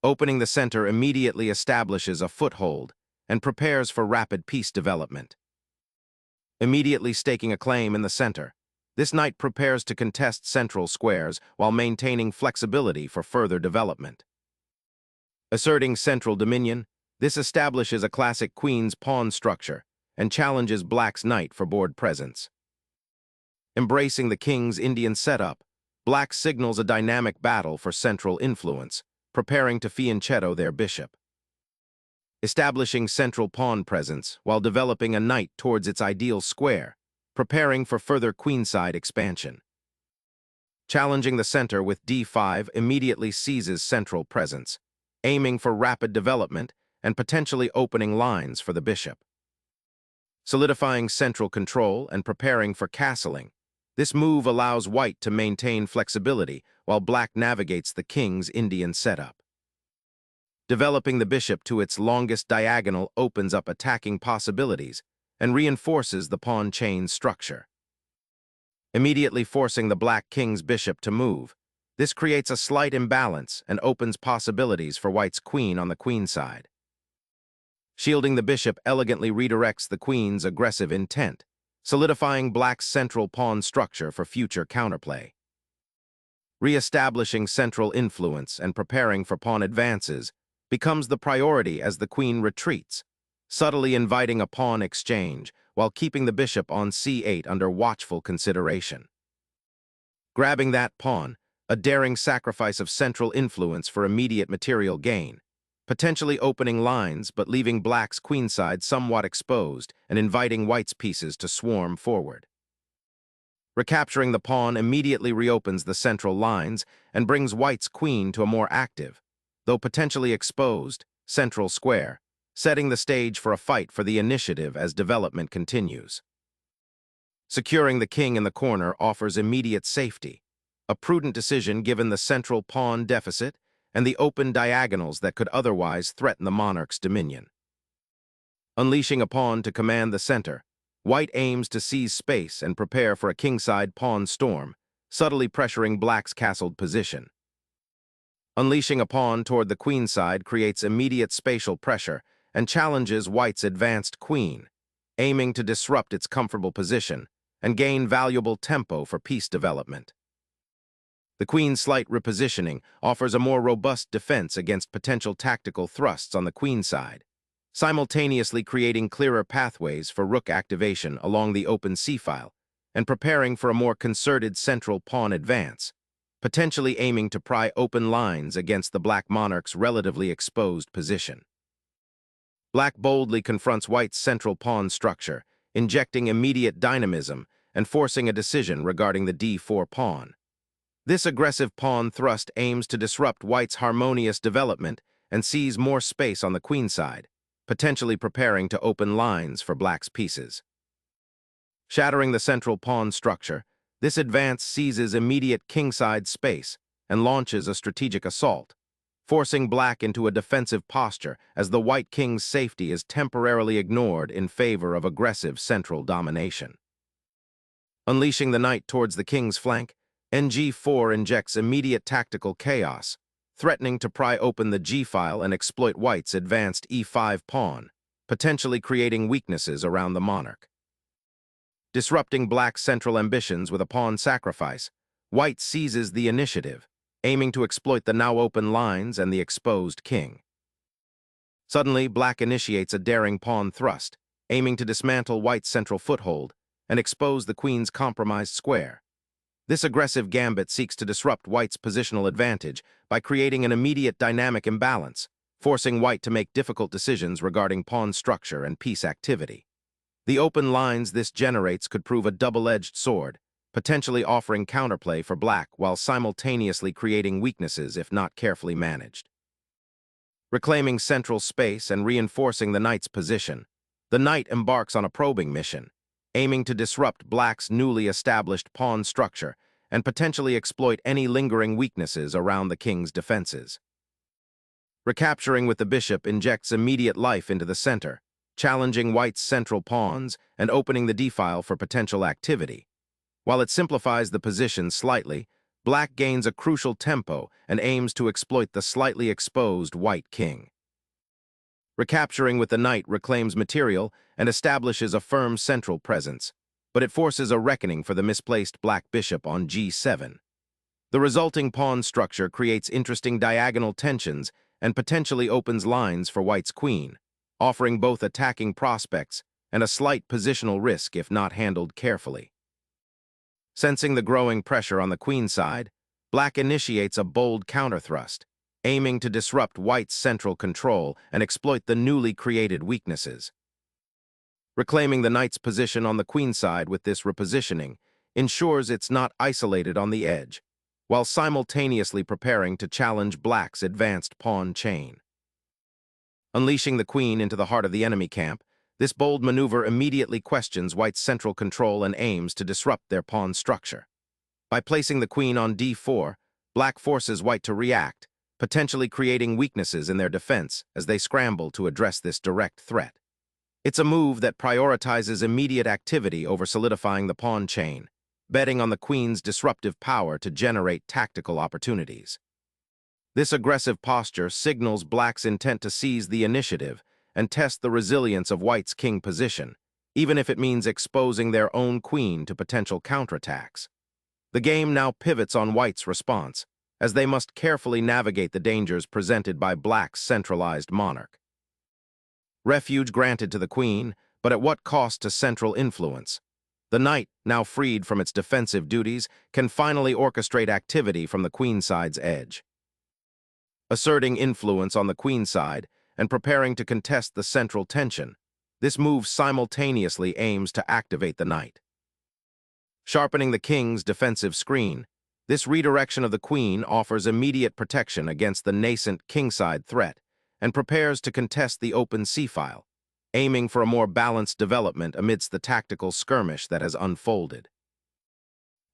Opening the center immediately establishes a foothold and prepares for rapid piece development. Immediately staking a claim in the center, this knight prepares to contest central squares while maintaining flexibility for further development. Asserting central dominion, this establishes a classic queen's pawn structure and challenges black's knight for board presence. Embracing the king's Indian setup, black signals a dynamic battle for central influence, preparing to fianchetto their bishop. Establishing central pawn presence while developing a knight towards its ideal square, preparing for further queenside expansion. Challenging the center with d5 immediately seizes central presence, aiming for rapid development and potentially opening lines for the bishop. Solidifying central control and preparing for castling, this move allows white to maintain flexibility while black navigates the king's Indian setup. Developing the bishop to its longest diagonal opens up attacking possibilities and reinforces the pawn chain structure. Immediately forcing the black king's bishop to move, this creates a slight imbalance and opens possibilities for white's queen on the queen side. Shielding the bishop elegantly redirects the queen's aggressive intent, solidifying black's central pawn structure for future counterplay. Re-establishing central influence and preparing for pawn advances becomes the priority as the queen retreats, subtly inviting a pawn exchange while keeping the bishop on c8 under watchful consideration. Grabbing that pawn, a daring sacrifice of central influence for immediate material gain, potentially opening lines but leaving black's queenside somewhat exposed and inviting white's pieces to swarm forward. Recapturing the pawn immediately reopens the central lines and brings white's queen to a more active, though potentially exposed, central square, setting the stage for a fight for the initiative as development continues. Securing the king in the corner offers immediate safety, a prudent decision given the central pawn deficit and the open diagonals that could otherwise threaten the monarch's dominion. Unleashing a pawn to command the center, white aims to seize space and prepare for a kingside pawn storm, subtly pressuring black's castled position. Unleashing a pawn toward the queenside creates immediate spatial pressure and challenges white's advanced queen, aiming to disrupt its comfortable position and gain valuable tempo for piece development. The queen's slight repositioning offers a more robust defense against potential tactical thrusts on the queen side, simultaneously creating clearer pathways for rook activation along the open c-file and preparing for a more concerted central pawn advance, potentially aiming to pry open lines against the black monarch's relatively exposed position. Black boldly confronts white's central pawn structure, injecting immediate dynamism and forcing a decision regarding the d4 pawn. This aggressive pawn thrust aims to disrupt white's harmonious development and seize more space on the queenside, potentially preparing to open lines for black's pieces. Shattering the central pawn structure, this advance seizes immediate kingside space and launches a strategic assault, forcing black into a defensive posture as the white king's safety is temporarily ignored in favor of aggressive central domination. Unleashing the knight towards the king's flank, Ng4 injects immediate tactical chaos, threatening to pry open the g-file and exploit white's advanced e5 pawn, potentially creating weaknesses around the monarch. Disrupting black's central ambitions with a pawn sacrifice, white seizes the initiative, aiming to exploit the now open lines and the exposed king. Suddenly, black initiates a daring pawn thrust, aiming to dismantle white's central foothold and expose the queen's compromised square. This aggressive gambit seeks to disrupt white's positional advantage by creating an immediate dynamic imbalance, forcing white to make difficult decisions regarding pawn structure and piece activity. The open lines this generates could prove a double-edged sword, potentially offering counterplay for black while simultaneously creating weaknesses if not carefully managed. Reclaiming central space and reinforcing the knight's position, the knight embarks on a probing mission, aiming to disrupt black's newly established pawn structure and potentially exploit any lingering weaknesses around the king's defenses. Recapturing with the bishop injects immediate life into the center, challenging white's central pawns and opening the d-file for potential activity. While it simplifies the position slightly, Black gains a crucial tempo and aims to exploit the slightly exposed white king. Recapturing with the knight reclaims material and establishes a firm central presence, but it forces a reckoning for the misplaced black bishop on g7. The resulting pawn structure creates interesting diagonal tensions and potentially opens lines for white's queen, offering both attacking prospects and a slight positional risk if not handled carefully. Sensing the growing pressure on the queen side, black initiates a bold counterthrust, aiming to disrupt white's central control and exploit the newly created weaknesses. Reclaiming the knight's position on the queen side with this repositioning ensures it's not isolated on the edge, while simultaneously preparing to challenge black's advanced pawn chain. Unleashing the queen into the heart of the enemy camp, this bold maneuver immediately questions white's central control and aims to disrupt their pawn structure. By placing the queen on d4, black forces white to react, potentially creating weaknesses in their defense as they scramble to address this direct threat. It's a move that prioritizes immediate activity over solidifying the pawn chain, betting on the queen's disruptive power to generate tactical opportunities. This aggressive posture signals black's intent to seize the initiative and test the resilience of white's king position, even if it means exposing their own queen to potential counterattacks. The game now pivots on white's response, as they must carefully navigate the dangers presented by black's centralized monarch. Refuge granted to the queen, but at what cost to central influence? The knight, now freed from its defensive duties, can finally orchestrate activity from the queenside's edge. Asserting influence on the queen side and preparing to contest the central tension, this move simultaneously aims to activate the knight. Sharpening the king's defensive screen, this redirection of the queen offers immediate protection against the nascent kingside threat and prepares to contest the open c-file, aiming for a more balanced development amidst the tactical skirmish that has unfolded.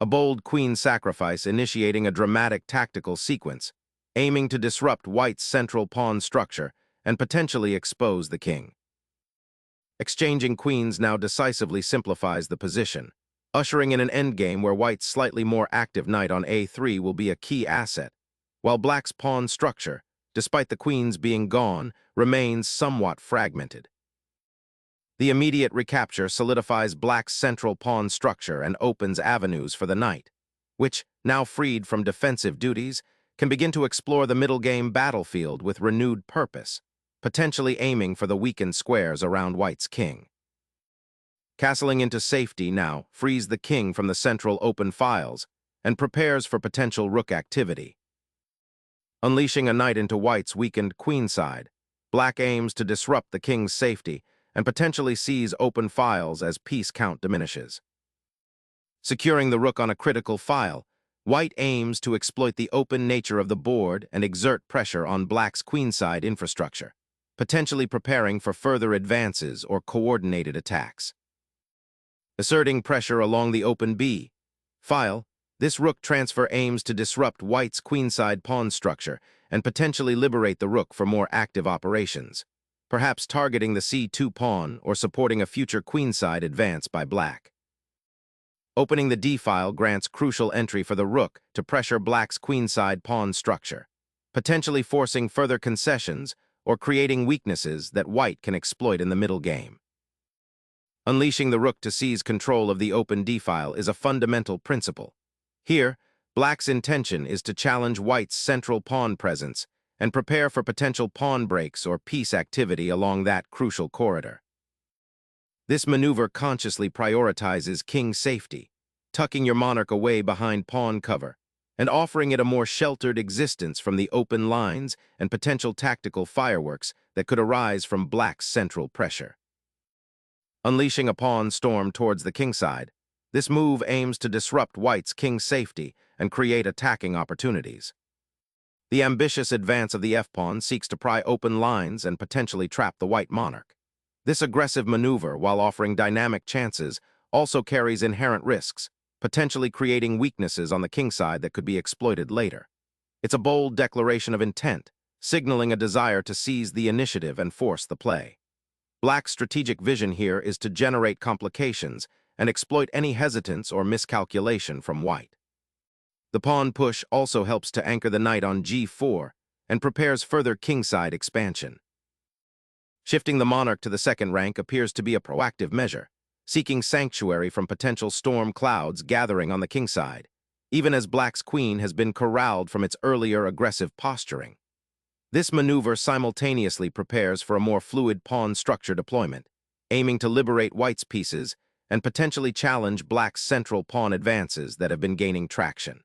A bold queen sacrifice initiating a dramatic tactical sequence, aiming to disrupt white's central pawn structure and potentially expose the king. Exchanging queens now decisively simplifies the position, ushering in an endgame where white's slightly more active knight on a3 will be a key asset, while black's pawn structure, despite the queens being gone, remains somewhat fragmented. The immediate recapture solidifies black's central pawn structure and opens avenues for the knight, which, now freed from defensive duties, can begin to explore the middle game battlefield with renewed purpose, potentially aiming for the weakened squares around white's king. Castling into safety now frees the king from the central open files and prepares for potential rook activity. Unleashing a knight into white's weakened queenside, black aims to disrupt the king's safety and potentially seize open files as piece count diminishes. Securing the rook on a critical file, white aims to exploit the open nature of the board and exert pressure on black's queenside infrastructure, potentially preparing for further advances or coordinated attacks. Asserting pressure along the open b file, this rook transfer aims to disrupt white's queenside pawn structure and potentially liberate the rook for more active operations, perhaps targeting the c2 pawn or supporting a future queenside advance by black. Opening the d-file grants crucial entry for the rook to pressure black's queenside pawn structure, potentially forcing further concessions or creating weaknesses that white can exploit in the middle game. Unleashing the rook to seize control of the open d-file is a fundamental principle. Here, black's intention is to challenge white's central pawn presence and prepare for potential pawn breaks or piece activity along that crucial corridor. This maneuver consciously prioritizes king safety, tucking your monarch away behind pawn cover and offering it a more sheltered existence from the open lines and potential tactical fireworks that could arise from black's central pressure. Unleashing a pawn storm towards the kingside, this move aims to disrupt white's king safety and create attacking opportunities. The ambitious advance of the f-pawn seeks to pry open lines and potentially trap the white monarch. This aggressive maneuver, while offering dynamic chances, also carries inherent risks, potentially creating weaknesses on the kingside that could be exploited later. It's a bold declaration of intent, signaling a desire to seize the initiative and force the play. Black's strategic vision here is to generate complications and exploit any hesitance or miscalculation from white. The pawn push also helps to anchor the knight on g4 and prepares further kingside expansion. Shifting the monarch to the second rank appears to be a proactive measure, seeking sanctuary from potential storm clouds gathering on the kingside, even as black's queen has been corralled from its earlier aggressive posturing. This maneuver simultaneously prepares for a more fluid pawn structure deployment, aiming to liberate white's pieces and potentially challenge black's central pawn advances that have been gaining traction.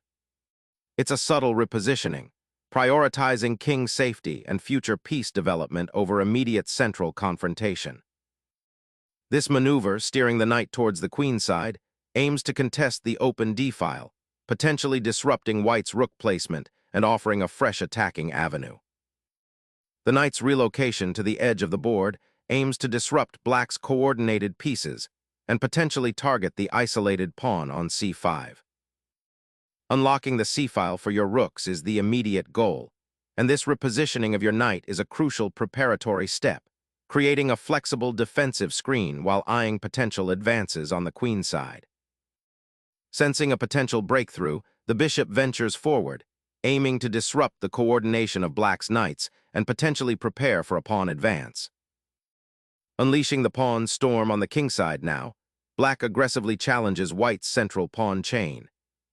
It's a subtle repositioning, prioritizing king's safety and future piece development over immediate central confrontation. This maneuver, steering the knight towards the queenside, aims to contest the open d-file, potentially disrupting white's rook placement and offering a fresh attacking avenue. The knight's relocation to the edge of the board aims to disrupt black's coordinated pieces and potentially target the isolated pawn on c5. Unlocking the c-file for your rooks is the immediate goal, and this repositioning of your knight is a crucial preparatory step, creating a flexible defensive screen while eyeing potential advances on the queenside. Sensing a potential breakthrough, the bishop ventures forward, aiming to disrupt the coordination of black's knights and potentially prepare for a pawn advance. Unleashing the pawn storm on the kingside now, black aggressively challenges white's central pawn chain,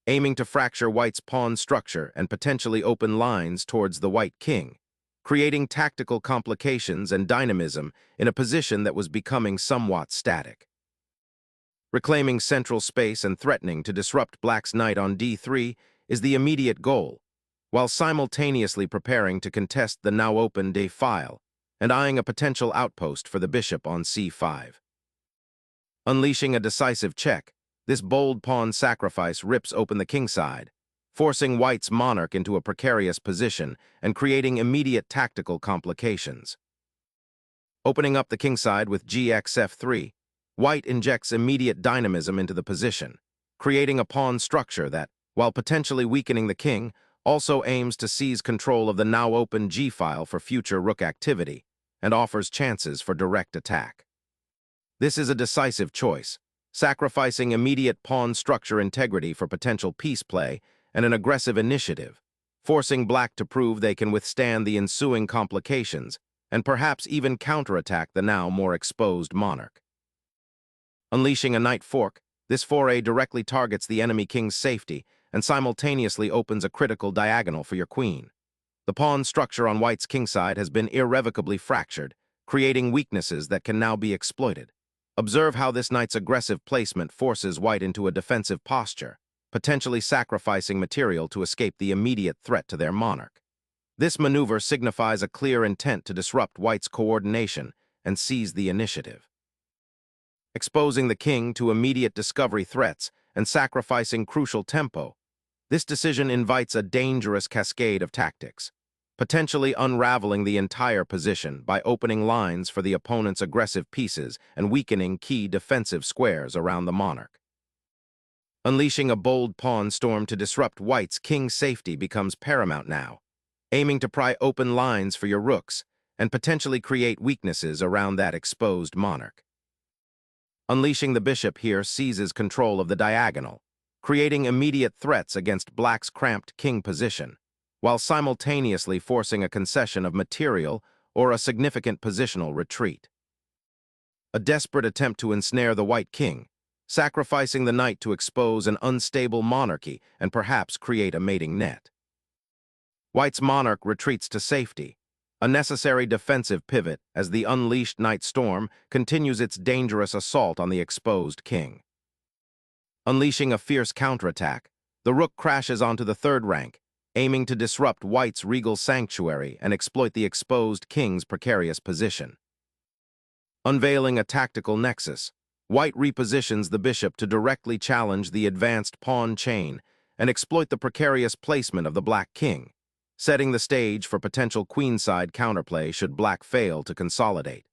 aiming to fracture white's pawn structure and potentially open lines towards the white king, creating tactical complications and dynamism in a position that was becoming somewhat static. Reclaiming central space and threatening to disrupt black's knight on d3 is the immediate goal, while simultaneously preparing to contest the now open d-file and eyeing a potential outpost for the bishop on c5. Unleashing a decisive check, this bold pawn sacrifice rips open the kingside, forcing white's monarch into a precarious position and creating immediate tactical complications. Opening up the kingside with gx-f3, white injects immediate dynamism into the position, creating a pawn structure that, while potentially weakening the king, also aims to seize control of the now open g-file for future rook activity and offers chances for direct attack. This is a decisive choice, sacrificing immediate pawn structure integrity for potential piece play and an aggressive initiative, forcing black to prove they can withstand the ensuing complications and perhaps even counterattack the now more exposed monarch. Unleashing a knight fork, this foray directly targets the enemy king's safety and simultaneously opens a critical diagonal for your queen. The pawn structure on white's kingside has been irrevocably fractured, creating weaknesses that can now be exploited. Observe how this knight's aggressive placement forces white into a defensive posture, potentially sacrificing material to escape the immediate threat to their monarch. This maneuver signifies a clear intent to disrupt white's coordination and seize the initiative. Exposing the king to immediate discovery threats and sacrificing crucial tempo, this decision invites a dangerous cascade of tactics, potentially unraveling the entire position by opening lines for the opponent's aggressive pieces and weakening key defensive squares around the monarch. Unleashing a bold pawn storm to disrupt white's king's safety becomes paramount now, aiming to pry open lines for your rooks and potentially create weaknesses around that exposed monarch. Unleashing the bishop here seizes control of the diagonal, creating immediate threats against black's cramped king position, while simultaneously forcing a concession of material or a significant positional retreat. A desperate attempt to ensnare the white king, sacrificing the knight to expose an unstable monarchy and perhaps create a mating net. White's monarch retreats to safety, a necessary defensive pivot as the unleashed knight storm continues its dangerous assault on the exposed king. Unleashing a fierce counterattack, the rook crashes onto the third rank, aiming to disrupt white's regal sanctuary and exploit the exposed king's precarious position. Unveiling a tactical nexus, white repositions the bishop to directly challenge the advanced pawn chain and exploit the precarious placement of the black king, setting the stage for potential queenside counterplay should black fail to consolidate.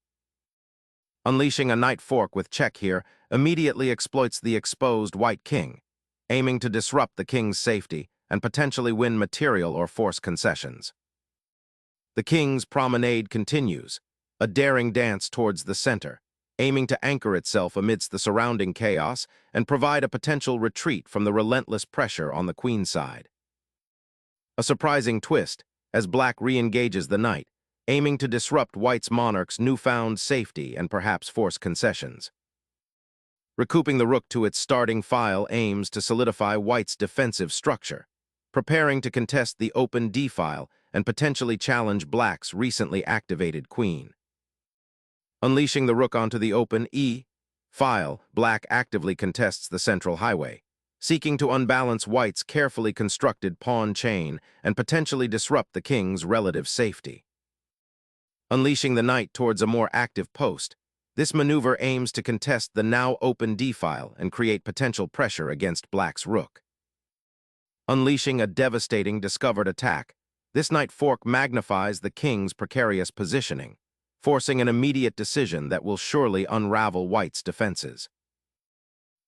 Unleashing a knight fork with check here immediately exploits the exposed white king, aiming to disrupt the king's safety and potentially win material or force concessions. The king's promenade continues, a daring dance towards the center, aiming to anchor itself amidst the surrounding chaos and provide a potential retreat from the relentless pressure on the queenside. A surprising twist, as black re-engages the knight, aiming to disrupt white's monarch's newfound safety and perhaps force concessions. Recouping the rook to its starting file aims to solidify white's defensive structure, preparing to contest the open d-file and potentially challenge black's recently activated queen. Unleashing the rook onto the open e-file, black actively contests the central highway, seeking to unbalance white's carefully constructed pawn chain and potentially disrupt the king's relative safety. Unleashing the knight towards a more active post, this maneuver aims to contest the now open d-file and create potential pressure against black's rook. Unleashing a devastating discovered attack, this knight fork magnifies the king's precarious positioning, forcing an immediate decision that will surely unravel white's defenses.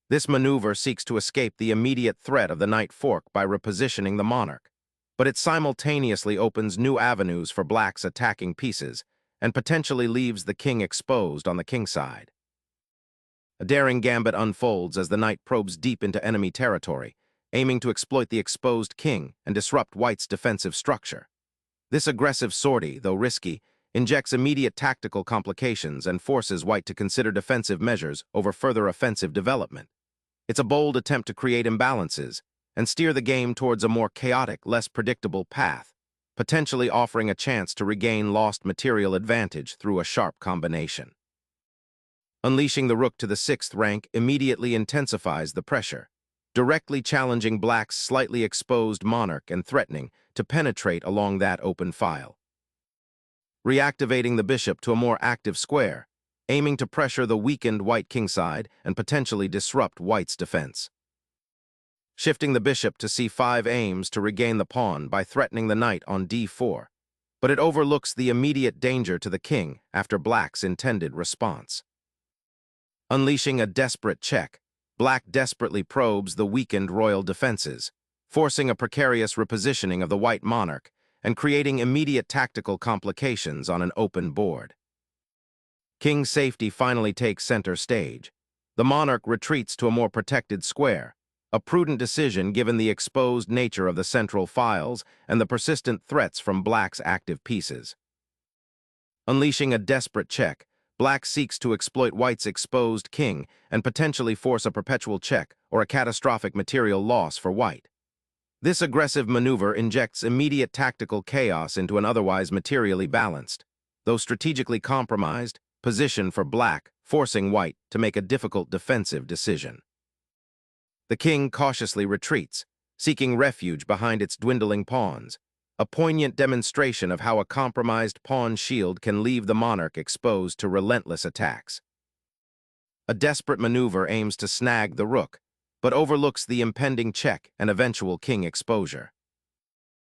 This maneuver seeks to escape the immediate threat of the knight fork by repositioning the monarch, but it simultaneously opens new avenues for black's attacking pieces and potentially leaves the king exposed on the kingside. A daring gambit unfolds as the knight probes deep into enemy territory, aiming to exploit the exposed king and disrupt white's defensive structure. This aggressive sortie, though risky, injects immediate tactical complications and forces white to consider defensive measures over further offensive development. It's a bold attempt to create imbalances and steer the game towards a more chaotic, less predictable path, potentially offering a chance to regain lost material advantage through a sharp combination. Unleashing the rook to the 6th rank immediately intensifies the pressure, directly challenging black's slightly exposed monarch and threatening to penetrate along that open file. Reactivating the bishop to a more active square, aiming to pressure the weakened white kingside and potentially disrupt white's defense. Shifting the bishop to c5 aims to regain the pawn by threatening the knight on d4, but it overlooks the immediate danger to the king after black's intended response. Unleashing a desperate check, black desperately probes the weakened royal defenses, forcing a precarious repositioning of the white monarch and creating immediate tactical complications on an open board. King's safety finally takes center stage. The monarch retreats to a more protected square, a prudent decision given the exposed nature of the central files and the persistent threats from black's active pieces. Unleashing a desperate check, black seeks to exploit white's exposed king and potentially force a perpetual check or a catastrophic material loss for white. This aggressive maneuver injects immediate tactical chaos into an otherwise materially balanced, though strategically compromised, position for black, forcing white to make a difficult defensive decision. The king cautiously retreats, seeking refuge behind its dwindling pawns, a poignant demonstration of how a compromised pawn shield can leave the monarch exposed to relentless attacks. A desperate maneuver aims to snag the rook, but overlooks the impending check and eventual king exposure.